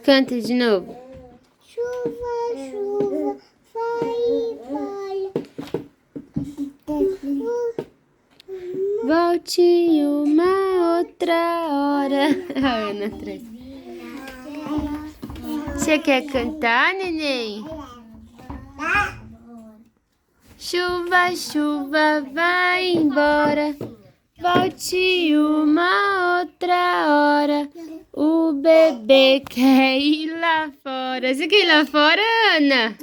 Canta de novo. Chuva, chuva, vai embora. Volte uma outra hora. A Ana atrás. Você quer cantar, neném? Chuva, chuva, vai embora. Volte uma outra hora. O bebê quer ir lá fora. Você quer ir lá fora, Ana?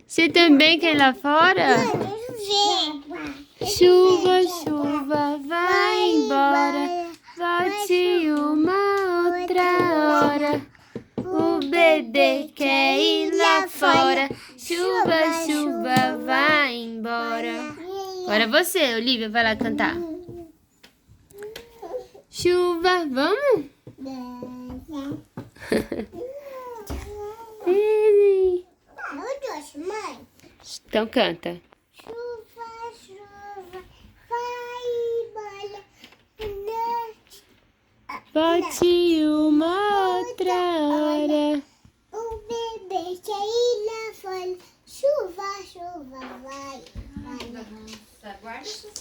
Você também quer ir lá fora? Chuva, chuva, vai embora. Volte uma outra hora. O bebê quer ir lá fora. Chuva, chuva, vai embora. Agora você, Olivia, vai lá cantar. Chuva, vamos? Então canta. Chuva, chuva, vai embora. Volte uma outra hora. O bebê quer ir lá fora. Chuva, chuva, vai. Nossa, guarda essas